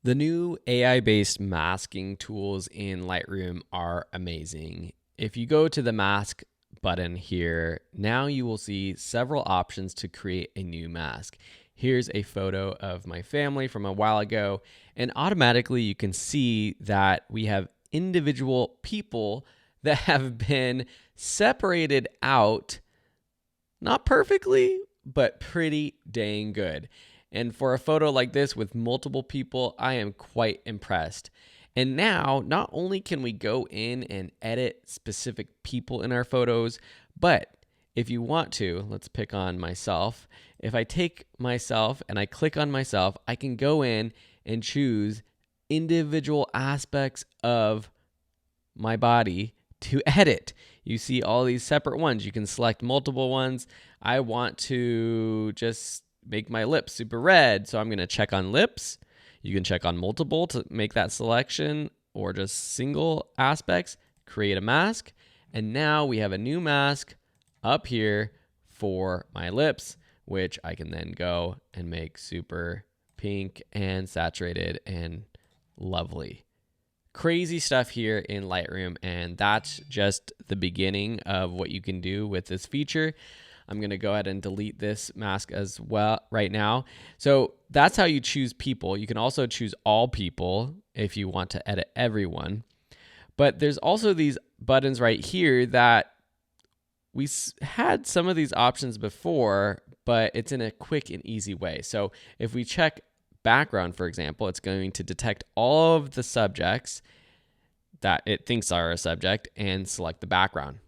The new AI-based masking tools in Lightroom are amazing. If you go to the mask button here, now you will see several options to create a new mask. Here's a photo of my family from a while ago, and automatically you can see that we have individual people that have been separated out, not perfectly, but pretty dang good. And for a photo like this with multiple people, I am quite impressed. And now, not only can we go in and edit specific people in our photos, but if you want to, let's pick on myself. If I take myself and I click on myself, I can go in and choose individual aspects of my body to edit. You see all these separate ones. You can select multiple ones. I want to just make my lips super red, so I'm going to check on lips. You can check on multiple to make that selection, or just single aspects, create a mask. And now we have a new mask up here for my lips, which I can then go and make super pink and saturated and lovely. Crazy stuff here in Lightroom, and that's just the beginning of what you can do with this feature. I'm going to go ahead and delete this mask as well right now. So that's how you choose people. You can also choose all people if you want to edit everyone. But there's also these buttons right here that we had some of these options before, but it's in a quick and easy way. So if we check background, for example, it's going to detect all of the subjects that it thinks are a subject and select the background.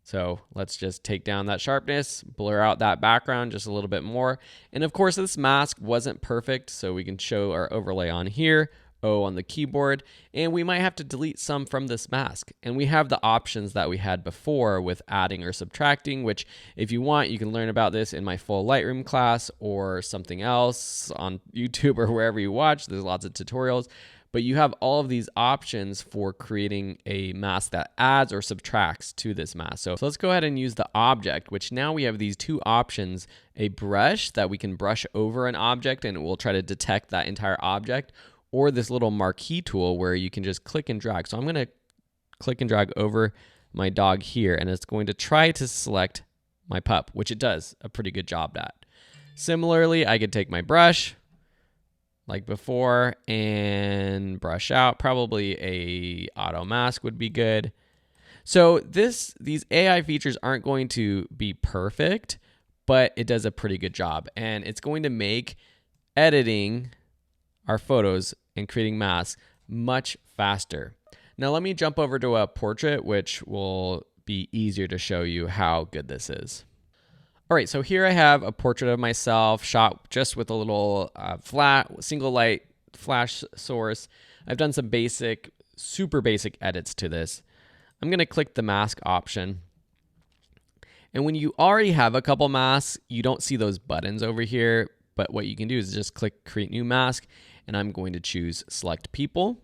So let's just take down that sharpness, blur out that background just a little bit more. And of course, this mask wasn't perfect, so we can show our overlay on here, O on the keyboard, and we might have to delete some from this mask. And we have the options that we had before with adding or subtracting, which if you want, you can learn about this in my full Lightroom class or something else on YouTube or wherever you watch. There's lots of tutorials. But you have all of these options for creating a mask that adds or subtracts to this mask. So let's go ahead and use the object, which now we have these two options, a brush that we can brush over an object and it will try to detect that entire object, or this little marquee tool where you can just click and drag. So I'm going to click and drag over my dog here, and it's going to try to select my pup, which it does a pretty good job at. Similarly, I could take my brush, like before, and brush out. Probably a auto mask would be good. So these AI features aren't going to be perfect, but it does a pretty good job, and it's going to make editing our photos and creating masks much faster. Now let me jump over to a portrait, which will be easier to show you how good this is. All right, so here I have a portrait of myself shot just with a little flat single light flash source. I've done some super basic edits to this. I'm gonna click the mask option. And when you already have a couple masks, you don't see those buttons over here, but what you can do is just click create new mask, and I'm going to choose select people.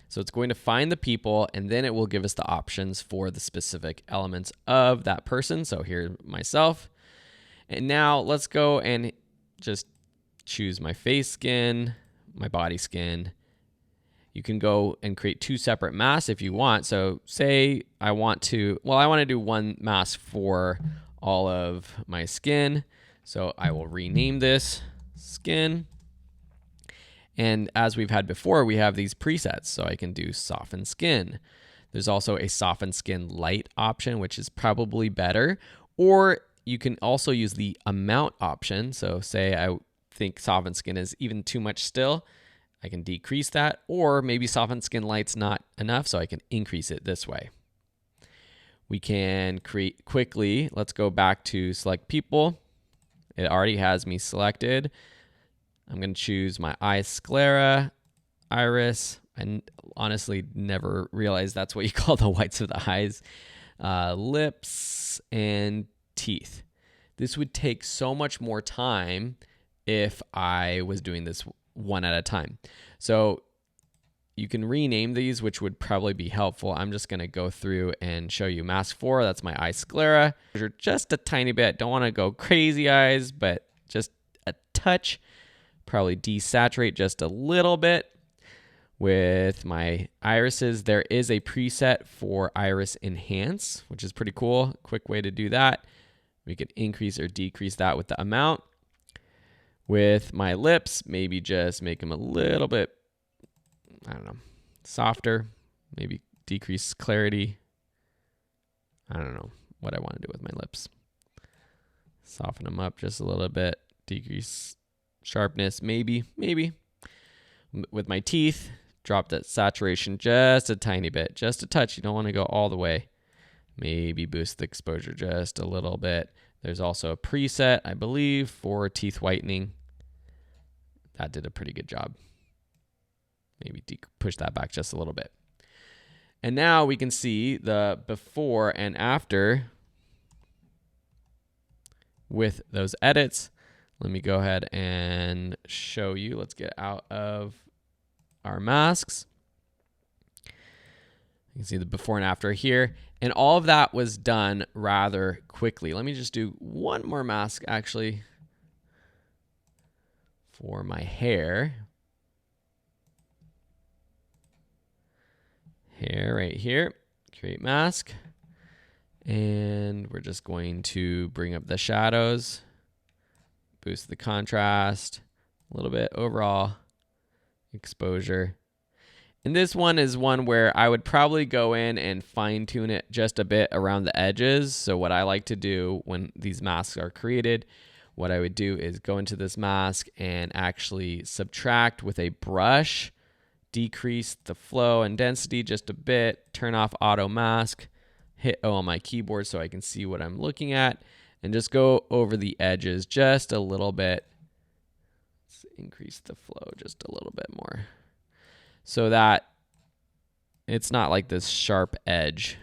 So it's going to find the people, and then it will give us the options for the specific elements of that person. So here's myself. And now let's go and just choose my face skin, my body skin. You can go and create two separate masks if you want. So say I want to do one mask for all of my skin. So I will rename this skin. And as we've had before, we have these presets. So I can do soften skin. There's also a soften skin light option, which is probably better. Or you can also use the amount option. So say I think soften skin is even too much still, I can decrease that, or maybe soften skin light's not enough, so I can increase it this way. We can create quickly. Let's go back to select people. It already has me selected. I'm going to choose my eye sclera, iris. I honestly never realized that's what you call the whites of the eyes. Lips and teeth. This would take so much more time if I was doing this one at a time. So you can rename these, which would probably be helpful. I'm just going to go through and show you mask 4. That's my eye sclera. Just a tiny bit. Don't want to go crazy eyes, but just a touch. Probably desaturate just a little bit. With my irises, there is a preset for iris enhance, which is pretty cool. Quick way to do that. We could increase or decrease that with the amount. With my lips, maybe just make them a little bit, I don't know, softer. Maybe decrease clarity. I don't know what I want to do with my lips. Soften them up just a little bit. Decrease sharpness, maybe. With my teeth, drop that saturation just a tiny bit, just a touch. You don't want to go all the way. Maybe boost the exposure just a little bit. There's also a preset, I believe, for teeth whitening. That did a pretty good job. Maybe push that back just a little bit. And now we can see the before and after with those edits. Let me go ahead and show you. Let's get out of our masks. You can see the before and after here. And all of that was done rather quickly. Let me just do one more mask actually for my hair. Hair right here. Create mask. And we're just going to bring up the shadows. Boost the contrast a little bit, overall exposure. And this one is one where I would probably go in and fine tune it just a bit around the edges. So what I like to do when these masks are created, what I would do is go into this mask and actually subtract with a brush, decrease the flow and density just a bit, turn off auto mask, hit O on my keyboard so I can see what I'm looking at, and just go over the edges just a little bit. Let's increase the flow just a little bit more so that it's not like this sharp edge.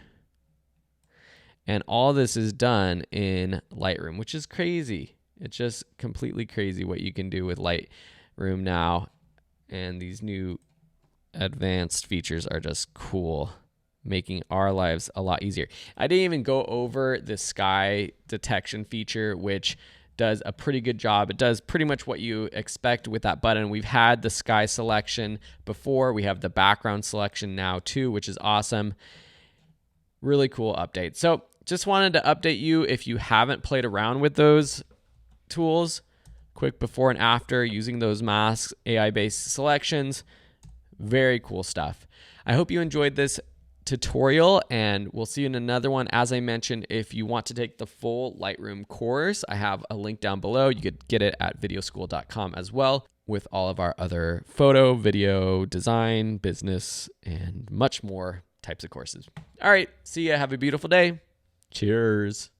And all this is done in Lightroom, which is crazy. It's just completely crazy what you can do with Lightroom now. And these new advanced features are just cool, making our lives a lot easier. I didn't even go over the sky detection feature, which does a pretty good job. It does pretty much what you expect with that button. We've had the sky selection before. We have the background selection now too, which is awesome. Really cool update. So just wanted to update you if you haven't played around with those tools. Quick before and after using those masks, AI-based selections. Very cool stuff. I hope you enjoyed this tutorial, and we'll see you in another one. As I mentioned, if you want to take the full Lightroom course, I have a link down below. You could get it at videoschool.com as well, with all of our other photo, video, design, business, and much more types of courses. All right, see ya. Have a beautiful day. Cheers.